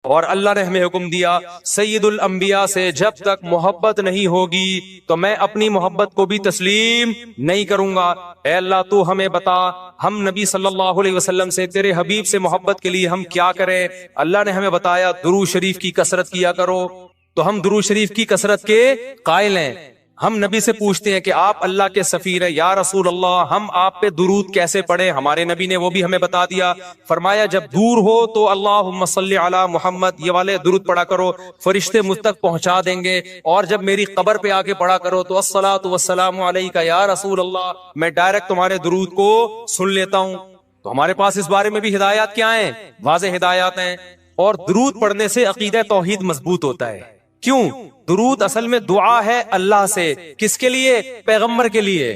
اور اللہ نے ہمیں حکم دیا سید الانبیاء سے جب تک محبت نہیں ہوگی تو میں اپنی محبت کو بھی تسلیم نہیں کروں گا۔ اے اللہ تو ہمیں بتا ہم نبی صلی اللہ علیہ وسلم سے تیرے حبیب سے محبت کے لیے ہم کیا کریں؟ اللہ نے ہمیں بتایا درود شریف کی کثرت کیا کرو، تو ہم درود شریف کی کثرت کے قائل ہیں۔ ہم نبی سے پوچھتے ہیں کہ آپ اللہ کے سفیر ہیں، یا رسول اللہ ہم آپ پہ درود کیسے پڑھیں؟ ہمارے نبی نے وہ بھی ہمیں بتا دیا، فرمایا جب دور ہو تو اللہم صلی علی محمد یہ والے درود پڑھا کرو، فرشتے مجھ تک پہنچا دیں گے، اور جب میری قبر پہ آ کے پڑھا کرو تو الصلاۃ والسلام علیک یا رسول اللہ، میں ڈائریکٹ تمہارے درود کو سن لیتا ہوں۔ تو ہمارے پاس اس بارے میں بھی ہدایات کیا ہیں؟ واضح ہدایات ہیں۔ اور درود پڑھنے سے عقیدہ توحید مضبوط ہوتا ہے۔ کیوں؟ درود اصل میں دعا ہے اللہ سے، کس کے لیے؟ پیغمبر کے لیے۔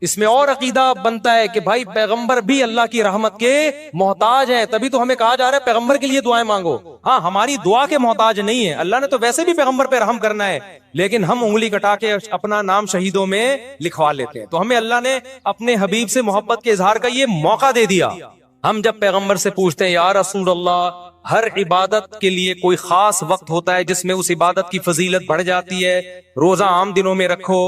اس میں اور عقیدہ بنتا ہے کہ بھائی پیغمبر بھی اللہ کی رحمت کے محتاج ہیں، تبھی تو ہمیں کہا جا رہا ہے پیغمبر کے لیے دعائیں مانگو۔ ہاں ہماری دعا کے محتاج نہیں ہے، اللہ نے تو ویسے بھی پیغمبر پہ رحم کرنا ہے، لیکن ہم انگلی کٹا کے اپنا نام شہیدوں میں لکھوا لیتے ہیں۔ تو ہمیں اللہ نے اپنے حبیب سے محبت کے اظہار کا یہ موقع دے دیا۔ ہم جب پیغمبر سے پوچھتے ہیں یا رسول اللہ، ہر عبادت کے لیے کوئی خاص وقت ہوتا ہے جس میں اس عبادت کی فضیلت بڑھ جاتی ہے۔ روزہ عام دنوں میں رکھو،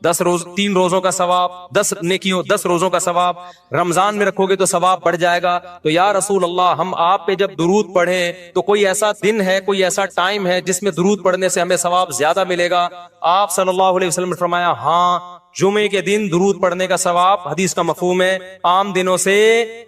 3 روزوں کا ثواب، 10 نیکیوں 10 روزوں کا ثواب، رمضان میں رکھو گے تو ثواب بڑھ جائے گا۔ تو یا رسول اللہ ہم آپ پہ جب درود پڑھیں تو کوئی ایسا دن ہے، کوئی ایسا ٹائم ہے جس میں درود پڑھنے سے ہمیں ثواب زیادہ ملے گا؟ آپ صلی اللہ علیہ وسلم نے فرمایا ہاں، جمعے کے دن درود پڑھنے کا ثواب، حدیث کا مفہوم ہے، عام دنوں سے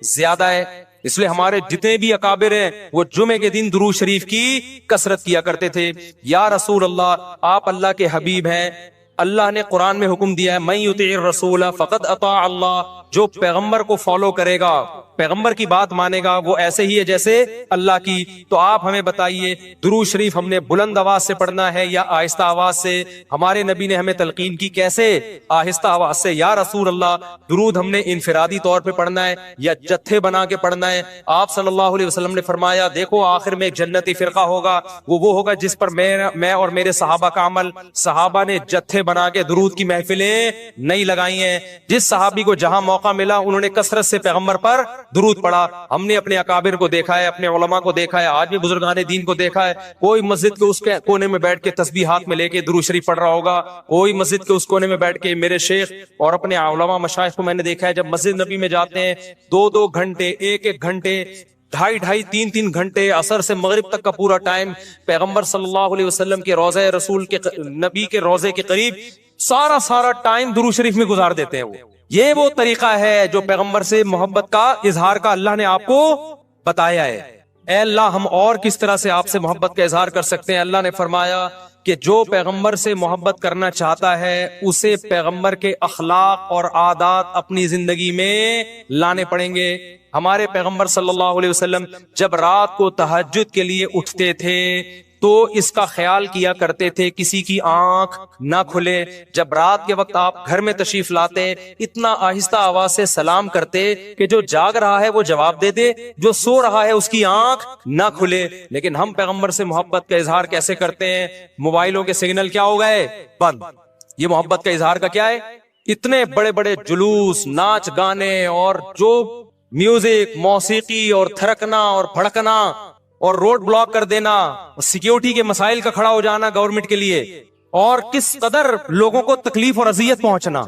زیادہ ہے۔ اس لیے ہمارے جتنے بھی اکابر ہیں وہ جمعے کے دن درود شریف کی کثرت کیا کرتے تھے۔ یا رسول اللہ آپ اللہ کے حبیب ہیں، اللہ نے قرآن میں حکم دیا ہے من یطیع الرسول فقد اطاع اللہ، جو پیغمبر کو فالو کرے گا، پیغمبر کی بات مانے گا، وہ ایسے ہی ہے جیسے اللہ کی۔ تو آپ ہمیں بتائیے درود شریف ہم نے بلند آواز سے پڑھنا ہے یا آہستہ آواز سے؟ ہمارے نبی نے ہمیں تلقین کی کیسے؟ آہستہ آواز سے۔ یا رسول اللہ درود ہم نے انفرادی طور پہ پڑھنا ہے یا جتھے بنا کے پڑھنا ہے؟ آپ صلی اللہ علیہ وسلم نے فرمایا دیکھو آخر میں ایک جنتی فرقہ ہوگا، وہ ہوگا جس پر میں اور میرے صحابہ کا عمل۔ صحابہ نے جتھے بنا کے درود کی محفلیں نہیں لگائی ہیں، جس صحابی کو جہاں موقع ملا انہوں نے کثرت سے پیغمبر پر درود پڑھا۔ ہم نے اپنے اکابر کو دیکھا ہے، اپنے علماء کو دیکھا ہے، آج بھی بزرگان دین کو دیکھا ہے، کوئی مسجد کے اس کے کونے میں بیٹھ کے تسبیح ہاتھ میں لے کے درود شریف پڑھ رہا ہوگا، کوئی مسجد کے اس کونے میں بیٹھ کے۔ میرے شیخ اور اپنے علماء مشائخ کو میں نے دیکھا ہے جب مسجد نبی میں جاتے ہیں 2 گھنٹے، 1 گھنٹے، 2.5 3 گھنٹے، عصر سے مغرب تک کا پورا ٹائم پیغمبر صلی اللہ علیہ وسلم کے روضہ رسول کے نبی کے روضے کے قریب سارا ٹائم درود شریف میں گزار دیتے ہیں۔ یہ وہ طریقہ ہے جو پیغمبر سے محبت کا اظہار کا اللہ نے آپ کو بتایا ہے۔ اے اللہ ہم اور کس طرح سے آپ سے محبت کا اظہار کر سکتے ہیں؟ اللہ نے فرمایا کہ جو پیغمبر سے محبت کرنا چاہتا ہے اسے پیغمبر کے اخلاق اور عادات اپنی زندگی میں لانے پڑیں گے۔ ہمارے پیغمبر صلی اللہ علیہ وسلم جب رات کو تہجد کے لیے اٹھتے تھے تو اس کا خیال کیا کرتے تھے کسی کی آنکھ نہ کھلے۔ جب رات کے وقت آپ گھر میں تشریف لاتے اتنا آہستہ آواز سے سلام کرتے کہ جو جاگ رہا ہے وہ جواب دے دے، جو سو رہا ہے اس کی آنکھ نہ کھلے۔ لیکن ہم پیغمبر سے محبت کا اظہار کیسے کرتے ہیں؟ موبائلوں کے سگنل کیا ہو گئے؟ بند۔ یہ محبت کا اظہار کا کیا ہے؟ اتنے بڑے بڑے جلوس، ناچ گانے اور جو میوزک، موسیقی اور تھرکنا اور بھڑکنا اور روڈ بلاک کر دینا، سیکیورٹی کے مسائل کا کھڑا ہو جانا گورنمنٹ کے لیے، اور کس قدر لوگوں کو تکلیف اور اذیت پہنچنا،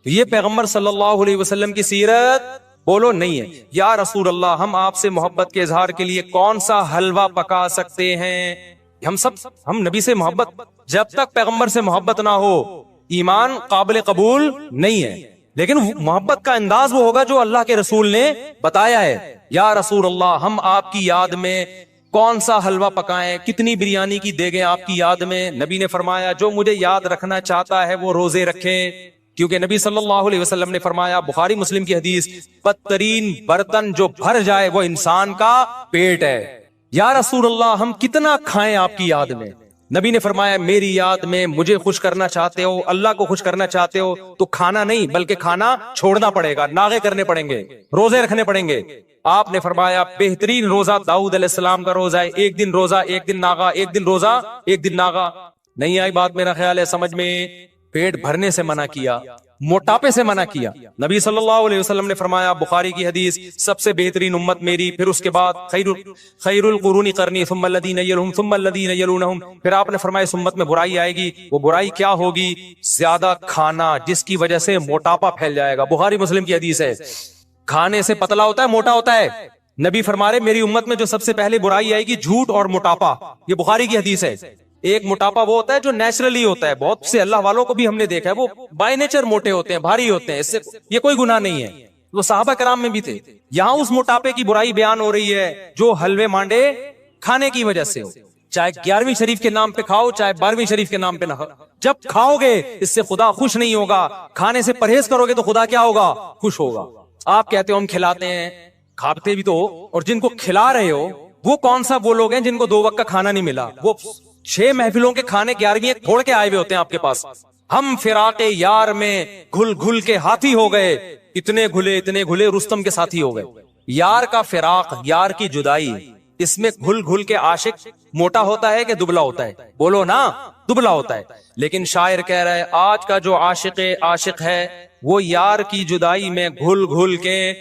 یہ پیغمبر صلی اللہ علیہ وسلم کی سیرت بولو نہیں ہے۔ یا رسول اللہ ہم آپ سے محبت کے اظہار کے لیے کون سا حلوہ پکا سکتے ہیں؟ ہم نبی سے محبت، جب تک پیغمبر سے محبت نہ ہو ایمان قابل قبول نہیں ہے، لیکن محبت کا انداز وہ ہوگا جو اللہ کے رسول نے بتایا ہے۔ یا رسول اللہ ہم آپ کی یاد میں کون سا حلوہ پکائیں، کتنی بریانی کی دیگیں آپ کی یاد میں؟ نبی نے فرمایا جو مجھے یاد رکھنا چاہتا ہے وہ روزے رکھے، کیونکہ نبی صلی اللہ علیہ وسلم نے فرمایا، بخاری مسلم کی حدیث، بدترین برتن جو بھر جائے وہ انسان کا پیٹ ہے۔ یا رسول اللہ ہم کتنا کھائیں آپ کی یاد میں؟ نبی نے فرمایا میری یاد میں مجھے خوش کرنا چاہتے ہو، اللہ کو خوش کرنا چاہتے ہو تو کھانا نہیں بلکہ کھانا چھوڑنا پڑے گا، ناغے کرنے پڑیں گے، روزے رکھنے پڑیں گے۔ آپ نے فرمایا بہترین روزہ داؤد علیہ السلام کا روزہ ہے، 1 دن روزہ 1 دن ناغا، 1 دن روزہ 1 دن ناغا۔ نہیں آئی بات میرا خیال ہے سمجھ میں؟ پیٹ بھرنے سے منع کیا، موٹاپے سے منع کیا. نبی صلی اللہ علیہ وسلم نے فرمایا, بخاری کی حدیث, سب سے بہترین امت میری, پھر اس کے بعد خیر القرون قرنی ثم الذین یلونہم ثم الذین یلونہم. پھر آپ نے فرمایا اس امت میں برائی آئے گی. وہ برائی کیا ہوگی؟ زیادہ کھانا, جس کی وجہ سے موٹاپا پھیل جائے گا. بخاری مسلم کی حدیث ہے. کھانے سے پتلا ہوتا ہے, موٹا ہوتا ہے. نبی فرما رہے میری امت میں جو سب سے پہلے برائی آئے گی جھوٹ اور موٹاپا. یہ بخاری کی حدیث ہے. ایک موٹاپا وہ ہوتا ہے جو نیچرلی ہوتا ہے, بہت سے اللہ والوں کو بھی ہم نے دیکھا ہے وہ بائی نیچر موٹے ہوتے ہیں, بھاری ہوتے ہیں, اس سے یہ کوئی گناہ نہیں ہے. وہ صحابہ کرام میں بھی تھے. یہاں اس موٹاپے کی برائی بیان ہو رہی ہے جو حلوے مانڈے کھانے کی وجہ سے ہو. چاہے 11ویں شریف کے نام پہ کھاؤ, چاہے 12ویں شریف کے نام پہ نہ کھاؤ, جب کھاؤ گے اس سے خدا خوش نہیں ہوگا. کھانے سے پرہیز کرو گے تو خدا کیا ہوگا؟ خوش ہوگا. آپ کہتے ہو ہم کھلاتے ہیں, کھاتے بھی تو ہو, اور جن کو کھلا رہے ہو وہ کون سا وہ لوگ ہیں جن کو 2 وقت کا کھانا نہیں ملا؟ وہ 6 محفلوں کے کھانے 11ویں پھوڑ کے آئے ہوئے ہوتے ہیں آپ کے پاس. ہم فراق یار میں گھل گھل کے ہاتھی ہو گئے, اتنے گھلے رستم کے ساتھی ہو گئے. یار کا فراق, یار کی جدائی, اس میں گھل گھل کے عاشق موٹا ہوتا ہے کہ دبلا ہوتا ہے؟ بولو نا, دبلا ہوتا ہے. لیکن شاعر کہہ رہا ہے آج کا جو عاشق ہے وہ یار کی جدائی میں گھل گھل کے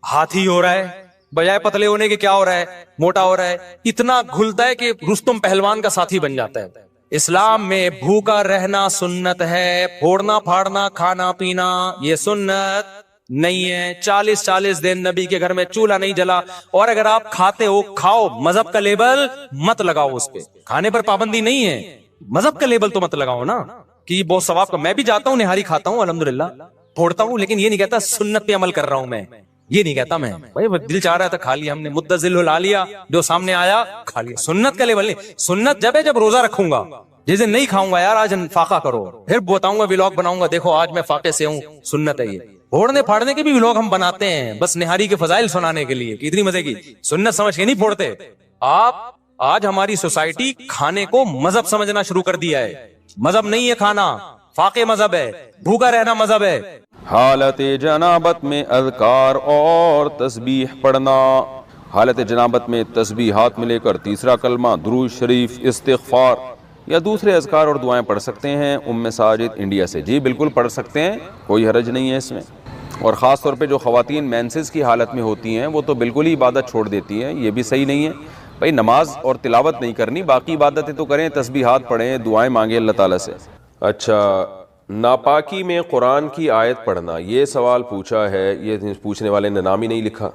ہاتھی ہو رہا ہے, بجائے پتلے ہونے کے کیا ہو رہا ہے؟ موٹا ہو رہا ہے. اتنا گھلتا ہے کہ رستم پہلوان کا ساتھی بن جاتا ہے. اسلام میں بھوکا رہنا سنت ہے, پھوڑنا پھاڑنا کھانا پینا یہ سنت نہیں ہے. 40 دن نبی کے گھر میں چولہا نہیں جلا. اور اگر آپ کھاتے ہو کھاؤ, مذہب کا لیبل مت لگاؤ اس پہ. کھانے پر پابندی نہیں ہے, مذہب کا لیبل تو مت لگاؤ نا کہ بہت ثواب کا. میں بھی جاتا ہوں, نہاری کھاتا ہوں, الحمدللہ پھوڑتا ہوں, لیکن یہ نہیں کہتا سنت پہ عمل کر رہا ہوں میں, یہ نہیں کہتا میں. بھائی دل چاہ رہا تھا کھا لیا ہم نے, مدذل لا لیا, جو سامنے آیا کھا لیا. سنت کا لیول نہیں. سنت جب ہے جب روزہ رکھوں گا, جس دن نہیں کھاؤں گا یار آج فاقہ کرو, پھر بتاؤں گا ویلاگ بناؤں گا, دیکھو آج میں فاقے سے ہوں. سنت ہے یہ. پھوڑنے پھاڑنے کے بھی ویلاگ ہم بناتے ہیں بس نہاری کے فضائل سنانے کے لیے کہ اتنی مزے کی. سنت سمجھ کے نہیں پھوڑتے آپ. آج ہماری سوسائٹی کھانے کو مذہب سمجھنا شروع کر دیا ہے. مذہب نہیں ہے کھانا, فاقے مذہب ہے, بھوکا رہنا مذہب ہے. حالت جنابت میں اذکار اور تسبیح پڑھنا. حالت جنابت میں تسبیح ہاتھ میں لے کر تیسرا کلمہ, درود شریف, استغفار یا دوسرے اذکار اور دعائیں پڑھ سکتے ہیں. ام ساجد انڈیا سے. جی بالکل پڑھ سکتے ہیں, کوئی حرج نہیں ہے اس میں. اور خاص طور پہ جو خواتین مینسز کی حالت میں ہوتی ہیں وہ تو بالکل ہی عبادت چھوڑ دیتی ہیں, یہ بھی صحیح نہیں ہے. بھائی نماز اور تلاوت نہیں کرنی, باقی عبادتیں تو کریں, تسبیحات پڑھیں, دعائیں مانگیں اللہ تعالیٰ سے. اچھا, ناپاکی میں قرآن کی آیت پڑھنا, یہ سوال پوچھا ہے. یہ پوچھنے والے نے نام ہی نہیں لکھا.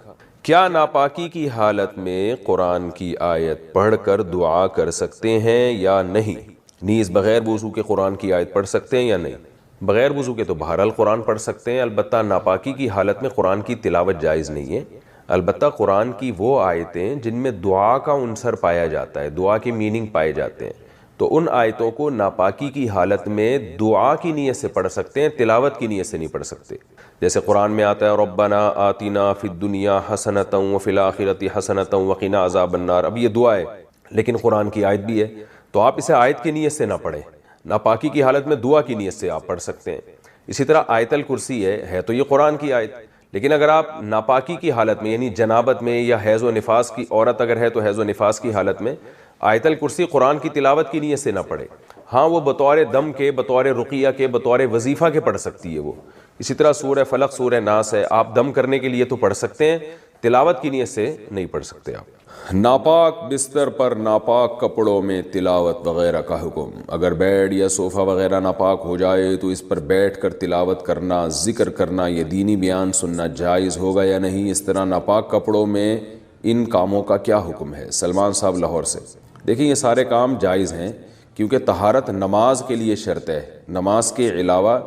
کیا ناپاکی کی حالت میں قرآن کی آیت پڑھ کر دعا کر سکتے ہیں یا نہیں؟ نیز بغیر وضو کے قرآن کی آیت پڑھ سکتے ہیں یا نہیں؟ بغیر وضو کے تو بہرحال قرآن پڑھ سکتے ہیں. البتہ ناپاکی کی حالت میں قرآن کی تلاوت جائز نہیں ہے. البتہ قرآن کی وہ آیتیں جن میں دعا کا عنصر پایا جاتا ہے, دعا کے میننگ پائے جاتے ہیں, تو ان آیتوں کو ناپاکی کی حالت میں دعا کی نیت سے پڑھ سکتے ہیں, تلاوت کی نیت سے نہیں پڑھ سکتے. جیسے قرآن میں آتا ہے ربنا آتنا فی الدنیا حسنۃ وفی الآخرۃ حسنۃ وقنا عذاب النار. اب یہ دعا ہے لیکن قرآن کی آیت بھی ہے, تو آپ اسے آیت کی نیت سے نہ پڑھیں. ناپاکی کی حالت میں دعا کی نیت سے آپ پڑھ سکتے ہیں. اسی طرح آیت الکرسی ہے تو یہ قرآن کی آیت, لیکن اگر آپ ناپاکی کی حالت میں یعنی جنابت میں یا حیض و نفاس کی عورت اگر ہے تو حیض و نفاس کی حالت میں آیت الکرسی قرآن کی تلاوت کی نیت سے نہ پڑھے. ہاں وہ بطور دم کے, بطور رقیہ کے, بطور وظیفہ کے پڑھ سکتی ہے وہ. اسی طرح سورہ فلق, سورہ ناس ہے, آپ دم کرنے کے لیے تو پڑھ سکتے ہیں, تلاوت کی نیت سے نہیں پڑھ سکتے آپ. ناپاک بستر پر ناپاک کپڑوں میں تلاوت وغیرہ کا حکم. اگر بیڈ یا صوفہ وغیرہ ناپاک ہو جائے تو اس پر بیٹھ کر تلاوت کرنا, ذکر کرنا, یہ دینی بیان سننا جائز ہوگا یا نہیں؟ اس طرح ناپاک کپڑوں میں ان کاموں کا کیا حکم ہے؟ سلمان صاحب لاہور سے. دیکھیں یہ سارے کام جائز ہیں کیونکہ طہارت نماز کے لیے شرط ہے, نماز کے علاوہ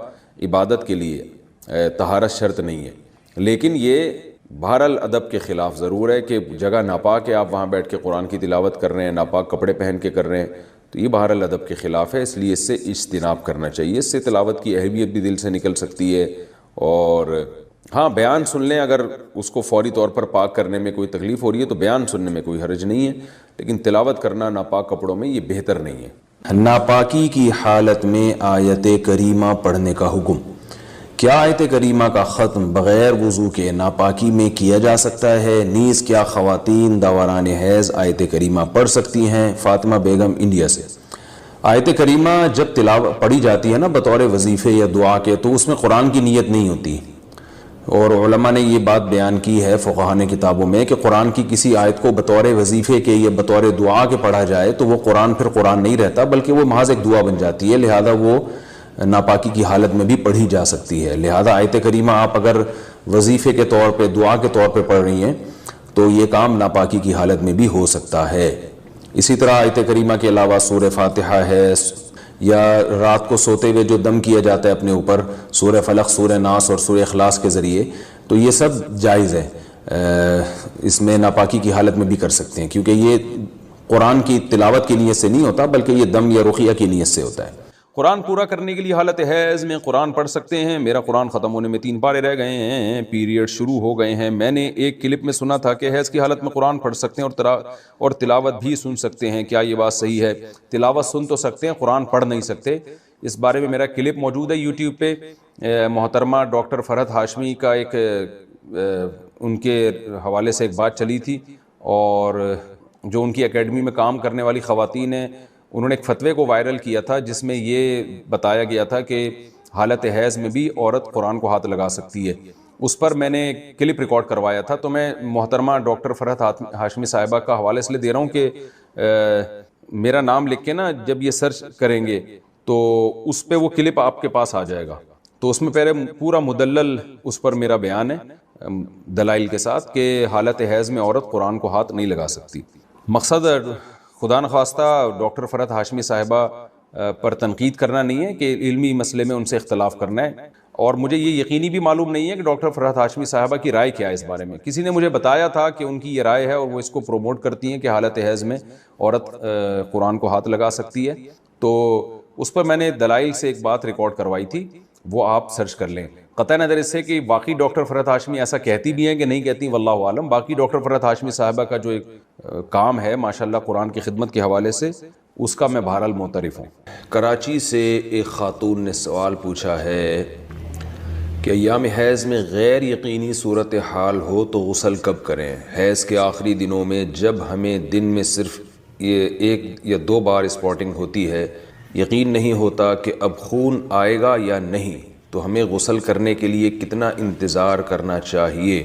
عبادت کے لیے طہارت شرط نہیں ہے. لیکن یہ بہرحال ادب کے خلاف ضرور ہے کہ جگہ ناپاک ہے, آپ وہاں بیٹھ کے قرآن کی تلاوت کر رہے ہیں, ناپاک کپڑے پہن کے کر رہے ہیں, تو یہ بہرحال ادب کے خلاف ہے. اس لیے اس سے اجتناب کرنا چاہیے. اس سے تلاوت کی اہمیت بھی دل سے نکل سکتی ہے. اور ہاں بیان سن لیں, اگر اس کو فوری طور پر پاک کرنے میں کوئی تکلیف ہو رہی ہے تو بیان سننے میں کوئی حرج نہیں ہے, لیکن تلاوت کرنا ناپاک کپڑوں میں یہ بہتر نہیں ہے. ناپاکی کی حالت میں آیت کریمہ پڑھنے کا حکم. کیا آیت کریمہ کا ختم بغیر وضو کے ناپاکی میں کیا جا سکتا ہے؟ نیز کیا خواتین دوران حیض آیت کریمہ پڑھ سکتی ہیں؟ فاطمہ بیگم انڈیا سے. آیت کریمہ جب تلاوت پڑھی جاتی ہے نا بطور وظیفے یا دعا کے، تو اس میں قرآن کی نیت نہیں ہوتی، اور علماء نے یہ بات بیان کی ہے فقہاء نے کتابوں میں کہ قرآن کی کسی آیت کو بطور وظیفے کے یا بطور دعا کے پڑھا جائے تو وہ قرآن پھر قرآن نہیں رہتا، بلکہ وہ محض ایک دعا بن جاتی ہے، لہذا وہ ناپاکی کی حالت میں بھی پڑھی جا سکتی ہے۔ لہذا آیت کریمہ آپ اگر وظیفے کے طور پہ دعا کے طور پہ پڑھ رہی ہیں تو یہ کام ناپاکی کی حالت میں بھی ہو سکتا ہے۔ اسی طرح آیت کریمہ کے علاوہ سورہ فاتحہ ہے، یا رات کو سوتے ہوئے جو دم کیا جاتا ہے اپنے اوپر سورہ فلق، سورہ ناس اور سورہ اخلاص کے ذریعے، تو یہ سب جائز ہے، اس میں ناپاکی کی حالت میں بھی کر سکتے ہیں، کیونکہ یہ قرآن کی تلاوت کی نیت سے نہیں ہوتا بلکہ یہ دم یا رقیہ کی نیت سے ہوتا ہے۔ قرآن پورا کرنے کے لیے حالت حیض میں قرآن پڑھ سکتے ہیں؟ میرا قرآن ختم ہونے میں 3 پارے رہ گئے ہیں، پیریڈ شروع ہو گئے ہیں۔ میں نے ایک کلپ میں سنا تھا کہ حیض کی حالت میں قرآن پڑھ سکتے ہیں اور تلاوت بھی سن سکتے ہیں، کیا یہ بات صحیح ہے؟ تلاوت سن تو سکتے ہیں، قرآن پڑھ نہیں سکتے۔ اس بارے میں میرا کلپ موجود ہے یوٹیوب پہ، محترمہ ڈاکٹر فرحت ہاشمی کا ایک ان کے حوالے سے ایک بات چلی تھی، اور جو ان کی اکیڈمی میں کام کرنے والی خواتین ہیں انہوں نے ایک فتوے کو وائرل کیا تھا جس میں یہ بتایا گیا تھا کہ حالت حیض میں بھی عورت قرآن کو ہاتھ لگا سکتی ہے۔ اس پر میں نے کلپ ریکارڈ کروایا تھا، تو میں محترمہ ڈاکٹر فرحت ہاشمی صاحبہ کا حوالے اس لیے دے رہا ہوں کہ میرا نام لکھ کے نا جب یہ سرچ کریں گے تو اس پہ وہ کلپ آپ کے پاس آ جائے گا، تو اس میں پہلے پورا مدلل اس پر میرا بیان ہے دلائل کے ساتھ کہ حالت حیض میں عورت قرآن کو ہاتھ نہیں لگا سکتی۔ مقصد خدا نخواستہ ڈاکٹر فرحت ہاشمی صاحبہ پر تنقید کرنا نہیں ہے کہ علمی مسئلے میں ان سے اختلاف کرنا ہے، اور مجھے یہ یقینی بھی معلوم نہیں ہے کہ ڈاکٹر فرحت ہاشمی صاحبہ کی رائے کیا ہے اس بارے میں۔ کسی نے مجھے بتایا تھا کہ ان کی یہ رائے ہے اور وہ اس کو پروموٹ کرتی ہیں کہ حالت حیض میں عورت قرآن کو ہاتھ لگا سکتی ہے، تو اس پر میں نے دلائل سے ایک بات ریکارڈ کروائی تھی، وہ آپ سرچ کر لیں۔ قطع نظر اس سے کہ باقی ڈاکٹر فرحت ہاشمی ایسا کہتی بھی ہیں کہ نہیں کہتی، واللہ عالم۔ باقی ڈاکٹر فرحت ہاشمی صاحبہ کا جو ایک کام ہے ماشاءاللہ قرآن کی خدمت کے حوالے سے، اس کا میں بہرحال معترف ہوں۔ کراچی سے ایک خاتون نے سوال پوچھا ہے کہ ایام حیض میں غیر یقینی صورتحال ہو تو غسل کب کریں؟ حیض کے آخری دنوں میں جب ہمیں دن میں صرف یہ 1 یا 2 بار اسپاٹنگ ہوتی ہے، یقین نہیں ہوتا کہ اب خون آئے گا یا نہیں، تو ہمیں غسل کرنے کے لیے کتنا انتظار کرنا چاہیے؟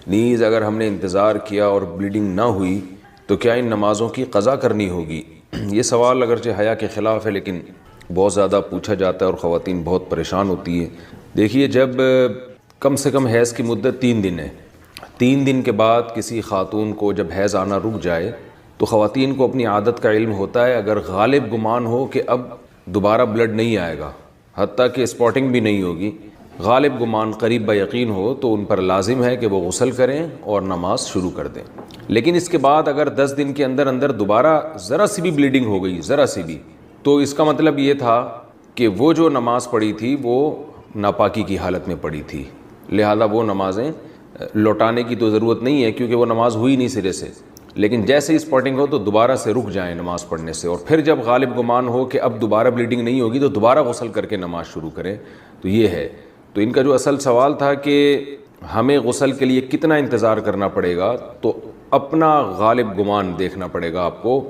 نیز اگر ہم نے انتظار کیا اور بلیڈنگ نہ ہوئی تو کیا ان نمازوں کی قضا کرنی ہوگی؟ یہ سوال اگرچہ حیا کے خلاف ہے لیکن بہت زیادہ پوچھا جاتا ہے اور خواتین بہت پریشان ہوتی ہیں۔ دیکھیے، جب کم سے کم حیض کی مدت 3 دن ہے، 3 دن کے بعد کسی خاتون کو جب حیض آنا رک جائے تو خواتین کو اپنی عادت کا علم ہوتا ہے، اگر غالب گمان ہو کہ اب دوبارہ بلڈ نہیں آئے گا، حتیٰ کہ اسپاٹنگ بھی نہیں ہوگی، غالب گمان قریب یقین ہو، تو ان پر لازم ہے کہ وہ غسل کریں اور نماز شروع کر دیں۔ لیکن اس کے بعد اگر 10 دن کے اندر اندر دوبارہ ذرا سی بھی بلیڈنگ ہو گئی، ذرا سی بھی، تو اس کا مطلب یہ تھا کہ وہ جو نماز پڑھی تھی وہ ناپاکی کی حالت میں پڑھی تھی، لہذا وہ نمازیں لوٹانے کی تو ضرورت نہیں ہے کیونکہ وہ نماز ہوئی نہیں سرے سے۔ لیکن جیسے ہی اسپاٹنگ ہو تو دوبارہ سے رک جائیں نماز پڑھنے سے، اور پھر جب غالب گمان ہو کہ اب دوبارہ بلیڈنگ نہیں ہوگی تو دوبارہ غسل کر کے نماز شروع کریں۔ تو یہ ہے، تو ان کا جو اصل سوال تھا کہ ہمیں غسل کے لیے کتنا انتظار کرنا پڑے گا، تو اپنا غالب گمان دیکھنا پڑے گا آپ کو۔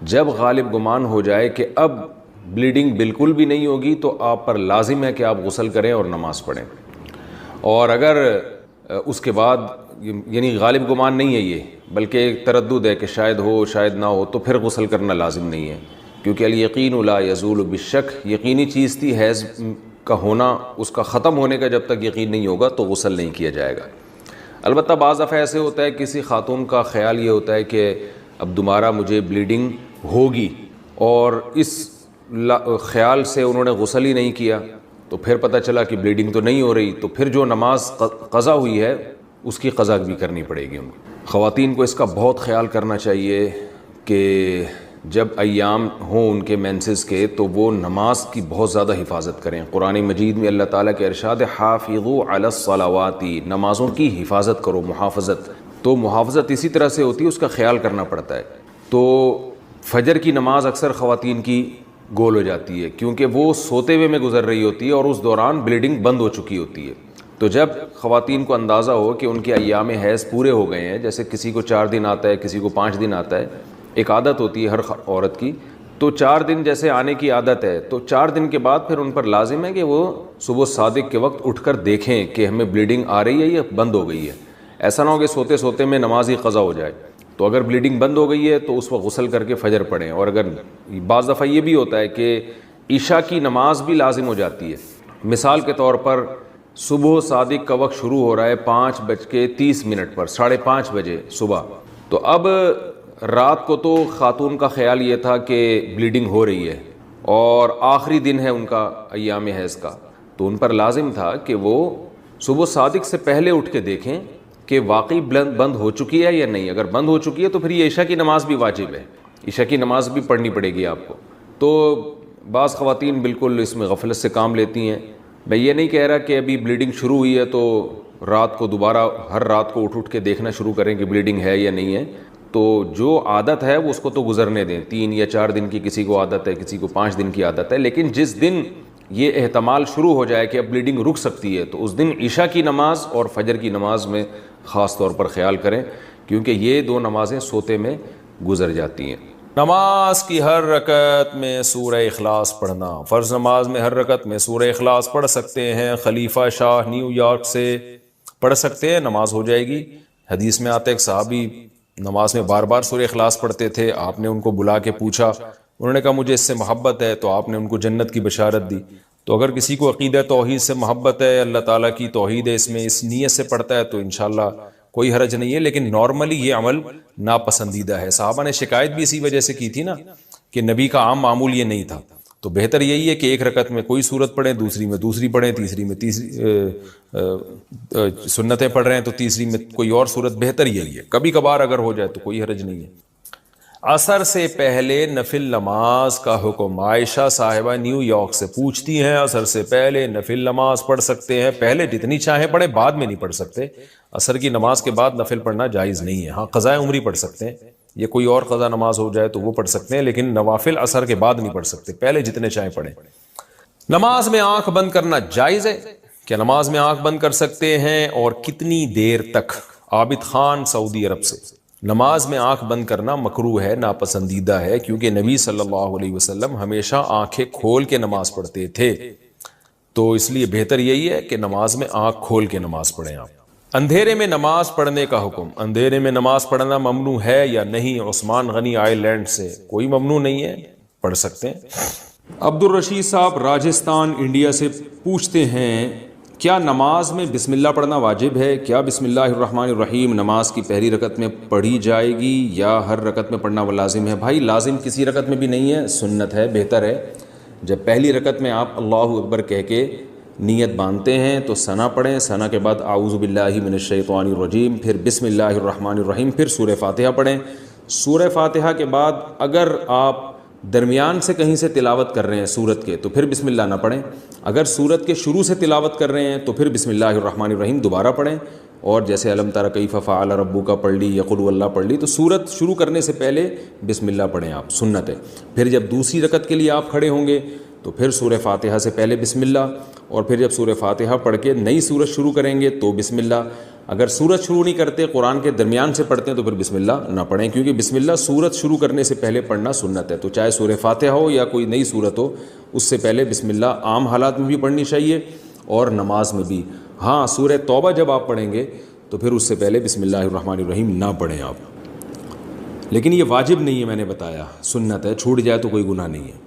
جب غالب گمان ہو جائے کہ اب بلیڈنگ بالکل بھی نہیں ہوگی تو آپ پر لازم ہے کہ آپ غسل کریں اور نماز پڑھیں، اور اگر اس کے بعد یعنی غالب گمان نہیں ہے یہ، بلکہ ایک تردد ہے کہ شاید ہو شاید نہ ہو، تو پھر غسل کرنا لازم نہیں ہے، کیونکہ الیقین لا یزول بالشک، یقینی چیز تھی حیض کا ہونا، اس کا ختم ہونے کا جب تک یقین نہیں ہوگا تو غسل نہیں کیا جائے گا۔ البتہ بعض دفعہ ایسے ہوتا ہے کسی خاتون کا خیال یہ ہوتا ہے کہ اب دوبارہ مجھے بلیڈنگ ہوگی، اور اس خیال سے انہوں نے غسل ہی نہیں کیا، تو پھر پتہ چلا کہ بلیڈنگ تو نہیں ہو رہی، تو پھر جو نماز قضا ہوئی ہے اس کی قضا بھی کرنی پڑے گی ان کو۔ خواتین کو اس کا بہت خیال کرنا چاہیے کہ جب ایام ہوں ان کے مینسز کے تو وہ نماز کی بہت زیادہ حفاظت کریں۔ قرآن مجید میں اللہ تعالیٰ کے ارشاد ہے حافظوا علی الصلوات، نمازوں کی حفاظت کرو، محافظت۔ تو محافظت اسی طرح سے ہوتی ہے، اس کا خیال کرنا پڑتا ہے۔ تو فجر کی نماز اکثر خواتین کی گول ہو جاتی ہے کیونکہ وہ سوتے ہوئے میں گزر رہی ہوتی ہے اور اس دوران بلیڈنگ بند ہو چکی ہوتی ہے۔ تو جب خواتین کو اندازہ ہو کہ ان کے ایام حیض پورے ہو گئے ہیں، جیسے کسی کو 4 دن آتا ہے، کسی کو 5 دن آتا ہے، ایک عادت ہوتی ہے ہر عورت کی، تو 4 دن جیسے آنے کی عادت ہے تو 4 دن کے بعد پھر ان پر لازم ہے کہ وہ صبح صادق کے وقت اٹھ کر دیکھیں کہ ہمیں بلیڈنگ آ رہی ہے یا بند ہو گئی ہے. ایسا نہ ہو کہ سوتے سوتے میں نماز ہی قضا ہو جائے. تو اگر بلیڈنگ بند ہو گئی ہے تو اس وقت غسل کر کے فجر پڑھیں. اور اگر بعض دفعہ یہ بھی ہوتا ہے کہ عشاء کی نماز بھی لازم ہو جاتی ہے. مثال کے طور پر صبح صادق کا وقت شروع ہو رہا ہے 5:30 پر، 5:30 بجے صبح. تو اب رات کو تو خاتون کا خیال یہ تھا کہ بلیڈنگ ہو رہی ہے اور آخری دن ہے ان کا ایام حیض کا، تو ان پر لازم تھا کہ وہ صبح صادق سے پہلے اٹھ کے دیکھیں کہ واقعی بند ہو چکی ہے یا نہیں. اگر بند ہو چکی ہے تو پھر یہ عشاء کی نماز بھی واجب ہے، عشاء کی نماز بھی پڑھنی پڑے گی آپ کو. تو بعض خواتین بالکل اس میں غفلت سے کام لیتی ہیں. میں یہ نہیں کہہ رہا کہ ابھی بلیڈنگ شروع ہوئی ہے تو رات کو دوبارہ ہر رات کو اٹھ کے دیکھنا شروع کریں کہ بلیڈنگ ہے یا نہیں ہے. تو جو عادت ہے وہ اس کو تو گزرنے دیں. 3 یا 4 دن کی کسی کو عادت ہے، کسی کو 5 دن کی عادت ہے. لیکن جس دن یہ احتمال شروع ہو جائے کہ اب بلیڈنگ رک سکتی ہے تو اس دن عشاء کی نماز اور فجر کی نماز میں خاص طور پر خیال کریں، کیونکہ یہ 2 نمازیں سوتے میں گزر جاتی ہیں. نماز کی ہر رکعت میں سورہ اخلاص پڑھنا. فرض نماز میں ہر رکعت میں سورہ اخلاص پڑھ سکتے ہیں. خلیفہ شاہ نیو یارک سے پڑھ سکتے ہیں، نماز ہو جائے گی. حدیث میں آتا ہے ایک صحابی نماز میں بار بار سورہ اخلاص پڑھتے تھے. آپ نے ان کو بلا کے پوچھا، انہوں نے کہا مجھے اس سے محبت ہے، تو آپ نے ان کو جنت کی بشارت دی. تو اگر کسی کو عقیدہ توحید سے محبت ہے، اللہ تعالیٰ کی توحید ہے، اس میں اس نیت سے پڑھتا ہے تو انشاءاللہ کوئی حرج نہیں ہے. لیکن نارملی یہ عمل ناپسندیدہ ہے. صحابہ نے شکایت بھی اسی وجہ سے کی تھی نا کہ نبی کا عام معمول یہ نہیں تھا. تو بہتر یہی ہے کہ ایک رکعت میں کوئی سورت پڑھیں، دوسری میں دوسری پڑھیں، تیسری میں تیسری سنتیں پڑھ رہے ہیں تو تیسری میں کوئی اور سورت. بہتر یہی ہے. کبھی کبھار اگر ہو جائے تو کوئی حرج نہیں ہے. عصر سے پہلے نفل نماز کا حکم. عائشہ صاحبہ نیو یارک سے پوچھتی ہیں عصر سے پہلے نفل نماز پڑھ سکتے ہیں؟ پہلے جتنی چاہیں پڑھیں، بعد میں نہیں پڑھ سکتے. عصر کی نماز کے بعد نفل پڑھنا جائز نہیں ہے. ہاں قضاء عمری پڑھ سکتے ہیں، یہ کوئی اور قضا نماز ہو جائے تو وہ پڑھ سکتے ہیں، لیکن نوافل عصر کے بعد نہیں پڑھ سکتے. پہلے جتنے چاہیں پڑھیں. نماز میں آنکھ بند کرنا جائز ہے؟ کیا نماز میں آنکھ بند کر سکتے ہیں اور کتنی دیر تک؟ عابد خان سعودی عرب سے. نماز میں آنکھ بند کرنا مکروہ ہے، ناپسندیدہ ہے، کیونکہ نبی صلی اللہ علیہ وسلم ہمیشہ آنکھیں کھول کے نماز پڑھتے تھے. تو اس لیے بہتر یہی ہے کہ نماز میں آنکھ کھول کے نماز پڑھیں آپ. اندھیرے میں نماز پڑھنے کا حکم. اندھیرے میں نماز پڑھنا ممنوع ہے یا نہیں؟ عثمان غنی آئی لینڈ سے. کوئی ممنوع نہیں ہے، پڑھ سکتے ہیں. عبد الرشید صاحب راجستھان انڈیا سے پوچھتے ہیں کیا نماز میں بسم اللہ پڑھنا واجب ہے؟ کیا بسم اللہ الرحمن الرحیم نماز کی پہلی رکعت میں پڑھی جائے گی یا ہر رکعت میں پڑھنا وہ لازم ہے؟ بھائی لازم کسی رکعت میں بھی نہیں ہے، سنت ہے. بہتر ہے جب پہلی رکعت میں آپ اللہ اکبر کہہ کے نیت باندھتے ہیں تو ثنا پڑھیں. ثنا کے بعد اعوذ باللہ من الشیطان الرجیم، پھر بسم اللہ الرحمن الرحیم، پھر سورہ فاتحہ پڑھیں. سورہ فاتحہ کے بعد اگر آپ درمیان سے کہیں سے تلاوت کر رہے ہیں سورت کے تو پھر بسم اللہ نہ پڑھیں. اگر سورت کے شروع سے تلاوت کر رہے ہیں تو پھر بسم اللہ الرحمن الرحیم دوبارہ پڑھیں. اور جیسے علم تری کیف فعل ربک پڑھ لی یا قل هو اللہ پڑھ لی، تو سورت شروع کرنے سے پہلے بسم اللہ پڑھیں آپ، سنت ہے. پھر جب دوسری رکعت کے لیے آپ کھڑے ہوں گے تو پھر سورہ فاتحہ سے پہلے بسم اللہ، اور پھر جب سورہ فاتحہ پڑھ کے نئی سورت شروع کریں گے تو بسم اللہ. اگر سورت شروع نہیں کرتے، قرآن کے درمیان سے پڑھتے ہیں تو پھر بسم اللہ نہ پڑھیں، کیونکہ بسم اللہ سورت شروع کرنے سے پہلے پڑھنا سنت ہے. تو چاہے سورہ فاتحہ ہو یا کوئی نئی سورت ہو، اس سے پہلے بسم اللہ عام حالات میں بھی پڑھنی چاہیے اور نماز میں بھی. ہاں سورہ توبہ جب آپ پڑھیں گے تو پھر اس سے پہلے بسم اللہ الرحمن الرحیم نہ پڑھیں آپ. لیکن یہ واجب نہیں ہے، میں نے بتایا سنت ہے، چھوٹ جائے تو کوئی گناہ نہیں ہے.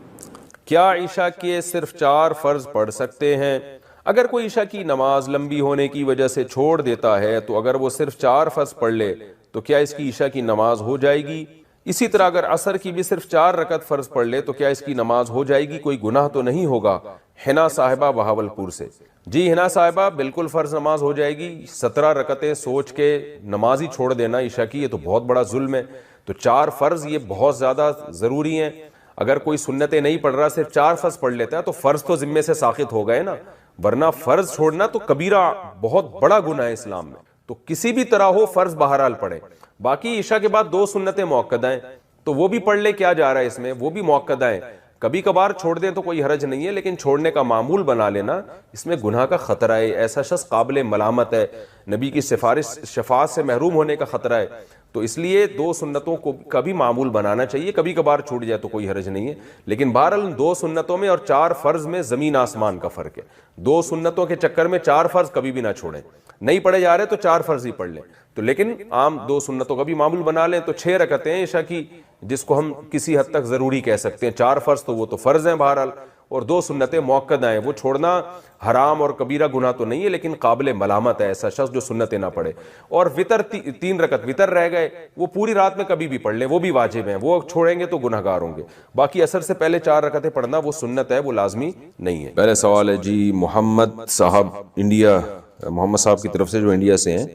کیا عشاء کے صرف 4 فرض پڑھ سکتے ہیں؟ اگر کوئی عشاء کی نماز لمبی ہونے کی وجہ سے چھوڑ دیتا ہے تو اگر وہ صرف 4 فرض پڑھ لے تو کیا اس کی عشاء کی نماز ہو جائے گی؟ اسی طرح اگر عصر کی بھی صرف 4 رکعت فرض پڑھ لے تو کیا اس کی نماز ہو جائے گی؟ کوئی گناہ تو نہیں ہوگا؟ حنا صاحبہ بہاولپور سے. جی حنا صاحبہ بالکل فرض نماز ہو جائے گی. 17 رکعتیں سوچ کے نماز ہی چھوڑ دینا عشاء کی، یہ تو بہت بڑا ظلم ہے. تو 4 فرض یہ بہت زیادہ ضروری ہیں. اگر کوئی سنتیں نہیں پڑھ رہا، صرف 4 فرض پڑھ لیتا ہے تو فرض تو ذمے سے ساقط ہو گئے نا، ورنہ فرض چھوڑنا تو کبیرہ بہت بڑا گناہ ہے اسلام میں. تو کسی بھی طرح ہو فرض بہرحال پڑھے. باقی عشاء کے بعد 2 سنتیں مؤکدہ ہیں تو وہ بھی پڑھ لے، کیا جا رہا ہے اس میں، وہ بھی مؤکدہ ہیں. کبھی کبھار چھوڑ دیں تو کوئی حرج نہیں ہے، لیکن چھوڑنے کا معمول بنا لینا اس میں گناہ کا خطرہ ہے. ایسا شخص قابل ملامت ہے، نبی کی شفاعت سے محروم ہونے کا خطرہ ہے. تو اس لیے دو سنتوں کو کبھی معمول بنانا چاہیے، کبھی کبھار چھوٹ جائے تو کوئی حرج نہیں ہے، لیکن بہرحال ان دو سنتوں میں اور 4 فرض میں زمین آسمان کا فرق ہے۔ 2 سنتوں کے چکر میں 4 فرض کبھی بھی نہ چھوڑیں، نہیں پڑھے جا رہے تو 4 فرض ہی پڑھ لیں، تو لیکن عام 2 سنتوں کا بھی معمول بنا لیں تو 6 رکعتیں عشاء کی، جس کو ہم کسی حد تک ضروری کہہ سکتے ہیں۔ 4 فرض تو وہ تو فرض ہیں بہرحال، اور 2 سنتیں مؤکدہ ہیں، وہ چھوڑنا حرام اور کبیرہ گناہ تو نہیں ہے لیکن قابل ملامت ہے ایسا شخص جو سنتیں نہ پڑھے۔ اور وطر 3 رکعت وطر رہ گئے، وہ پوری رات میں کبھی بھی پڑھ لیں، وہ بھی واجب ہیں، وہ چھوڑیں گے تو گنہگار ہوں گے۔ باقی عصر سے پہلے 4 رکعتیں پڑھنا وہ سنت ہے، وہ لازمی نہیں ہے۔ پہلے سوال ہے جی محمد صاحب انڈیا، محمد صاحب کی طرف سے جو انڈیا سے ہیں،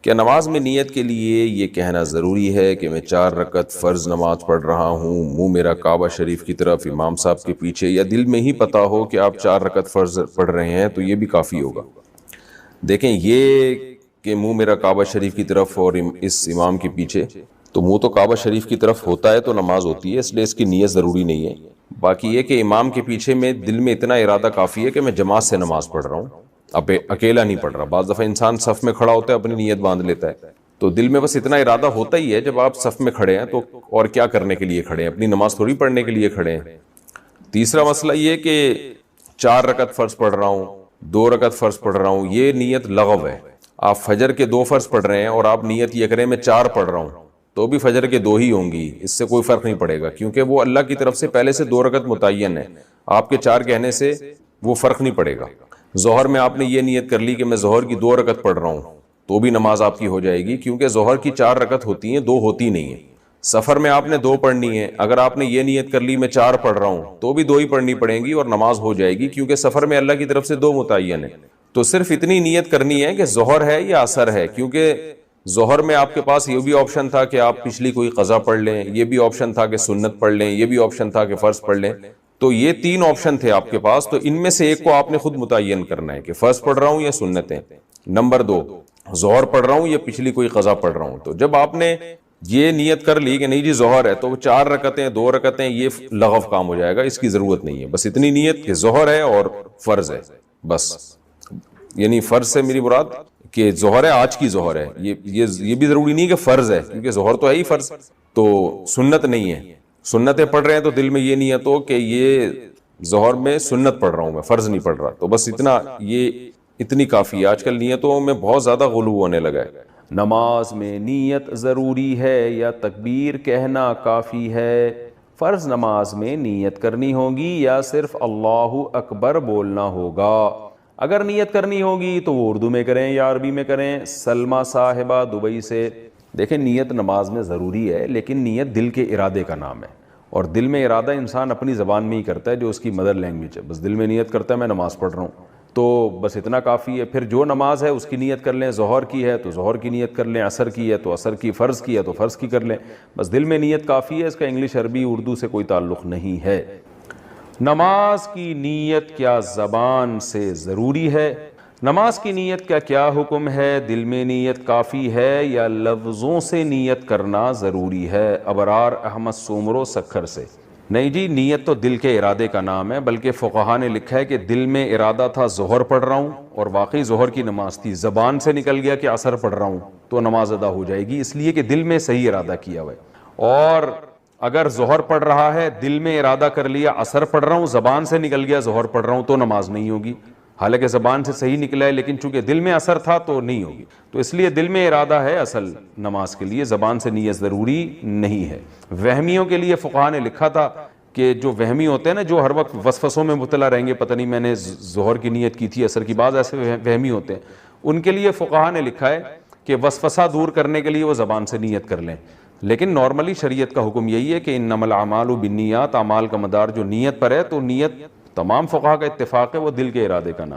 کیا نماز میں نیت کے لیے یہ کہنا ضروری ہے کہ میں 4 رکعت فرض نماز پڑھ رہا ہوں، منہ میرا کعبہ شریف کی طرف، امام صاحب کے پیچھے، یا دل میں ہی پتا ہو کہ آپ 4 رکعت فرض پڑھ رہے ہیں تو یہ بھی کافی ہوگا؟ دیکھیں، یہ کہ منہ میرا کعبہ شریف کی طرف اور اس امام کے پیچھے، تو منہ تو کعبہ شریف کی طرف ہوتا ہے تو نماز ہوتی ہے، اس لیے اس کی نیت ضروری نہیں ہے۔ باقی یہ کہ امام کے پیچھے میں دل میں اتنا ارادہ کافی ہے کہ میں جماعت سے نماز پڑھ رہا ہوں، اب اکیلا نہیں پڑھ رہا۔ بعض دفعہ انسان صف میں کھڑا ہوتا ہے اپنی نیت باندھ لیتا ہے، تو دل میں بس اتنا ارادہ ہوتا ہی ہے جب آپ صف میں کھڑے ہیں تو اور کیا کرنے کے لیے کھڑے ہیں، اپنی نماز تھوڑی پڑھنے کے لیے کھڑے ہیں۔ تیسرا مسئلہ یہ کہ 4 رکعت فرض پڑھ رہا ہوں، 2 رکعت فرض پڑھ رہا ہوں، یہ نیت لغو ہے۔ آپ فجر کے 2 فرض پڑھ رہے ہیں اور آپ نیت یہ کریں میں 4 پڑھ رہا ہوں تو بھی فجر کے 2 ہی ہوں گی، اس سے کوئی فرق نہیں پڑے گا، کیونکہ وہ اللہ کی طرف سے پہلے سے 2 رکعت متعین ہے، آپ کے 4 کہنے سے وہ فرق نہیں پڑے گا۔ ظہر میں آپ نے یہ نیت کر لی کہ میں ظہر کی 2 رکعت پڑھ رہا ہوں تو بھی نماز آپ کی ہو جائے گی، کیونکہ ظہر کی 4 رکعت ہوتی ہیں، 2 ہوتی نہیں ہیں۔ سفر میں آپ نے 2 پڑھنی ہے، اگر آپ نے یہ نیت کر لی میں 4 پڑھ رہا ہوں تو بھی 2 ہی پڑھنی پڑیں گی اور نماز ہو جائے گی، کیونکہ سفر میں اللہ کی طرف سے 2 متعین ہے۔ تو صرف اتنی نیت کرنی ہے کہ ظہر ہے یا عصر ہے، کیونکہ ظہر میں آپ کے پاس یہ بھی آپشن تھا کہ آپ پچھلی کوئی قضا پڑھ لیں، یہ بھی آپشن تھا کہ سنت پڑھ لیں، یہ بھی آپشن تھا کہ فرض پڑھ لیں، تو یہ 3 آپشن تھے آپ کے پاس، تو ان میں سے ایک کو آپ نے خود متعین کرنا ہے کہ فرض پڑھ رہا ہوں یا سنتیں۔ نمبر 2، ظہر پڑھ رہا ہوں یا پچھلی کوئی قضا پڑھ رہا ہوں۔ تو جب آپ نے یہ نیت کر لی کہ نہیں جی ظہر ہے، تو 4 رکعتیں 2 رکعتیں یہ لغو کام ہو جائے گا، اس کی ضرورت نہیں ہے۔ بس اتنی نیت کہ ظہر ہے اور فرض ہے، بس۔ یعنی فرض سے میری مراد کہ ظہر ہے، آج کی ظہر ہے، یہ بھی ضروری نہیں کہ فرض ہے، کیونکہ ظہر تو ہے ہی فرض، تو سنت نہیں ہے۔ سنتیں پڑھ رہے ہیں تو دل میں یہ نیت ہو کہ یہ ظہر میں سنت پڑھ رہا ہوں، میں فرض نہیں پڑھ رہا، تو بس اتنا، یہ اتنی کافی ہے۔ آج کل نیتوں میں بہت زیادہ غلو ہونے لگا ہے۔ نماز میں نیت ضروری ہے یا تکبیر کہنا کافی ہے؟ فرض نماز میں نیت کرنی ہوگی یا صرف اللہ اکبر بولنا ہوگا؟ اگر نیت کرنی ہوگی تو وہ اردو میں کریں یا عربی میں کریں۔ سلمہ صاحبہ دبئی سے، دیکھیں نیت نماز میں ضروری ہے، لیکن نیت دل کے ارادے کا نام ہے، اور دل میں ارادہ انسان اپنی زبان میں ہی کرتا ہے جو اس کی مدر لینگویج ہے۔ بس دل میں نیت کرتا ہے میں نماز پڑھ رہا ہوں، تو بس اتنا کافی ہے۔ پھر جو نماز ہے اس کی نیت کر لیں، ظہر کی ہے تو ظہر کی نیت کر لیں، عصر کی ہے تو عصر کی، فرض کی ہے تو فرض کی کر لیں، بس دل میں نیت کافی ہے، اس کا انگلش عربی اردو سے کوئی تعلق نہیں ہے۔ نماز کی نیت کیا زبان سے ضروری ہے؟ نماز کی نیت کا کیا حکم ہے؟ دل میں نیت کافی ہے یا لفظوں سے نیت کرنا ضروری ہے؟ ابرار احمد سومرو سکھر سے۔ نہیں جی، نیت تو دل کے ارادے کا نام ہے، بلکہ فقہا نے لکھا ہے کہ دل میں ارادہ تھا ظہر پڑھ رہا ہوں اور واقعی ظہر کی نماز تھی، زبان سے نکل گیا کہ عصر پڑھ رہا ہوں تو نماز ادا ہو جائے گی، اس لیے کہ دل میں صحیح ارادہ کیا ہوا ہے۔ اور اگر ظہر پڑھ رہا ہے، دل میں ارادہ کر لیا عصر پڑھ رہا ہوں، زبان سے نکل گیا ظہر پڑھ رہا ہوں تو نماز نہیں ہوگی، حالانکہ زبان سے صحیح نکلا ہے لیکن چونکہ دل میں اثر تھا تو نہیں ہوگی۔ تو اس لیے دل میں ارادہ ہے اصل نماز کے لیے، زبان سے نیت ضروری نہیں ہے۔ وہمیوں کے لیے فقہا نے لکھا تھا کہ جو وہمی ہوتے ہیں نا، جو ہر وقت وسوسوں میں مبتلا رہیں گے، پتہ نہیں میں نے ظہر کی نیت کی تھی عصر کی، بعض ایسے وہمی ہوتے ہیں، ان کے لیے فقہا نے لکھا ہے کہ وسوسہ دور کرنے کے لیے وہ زبان سے نیت کر لیں، لیکن نارملی شریعت کا حکم یہی ہے کہ انما الاعمال بالنیات، اعمال کا مدار جو نیت پر ہے، تو نیت تمام فقہا کا اتفاق ہے وہ دل کے ارادے کا نام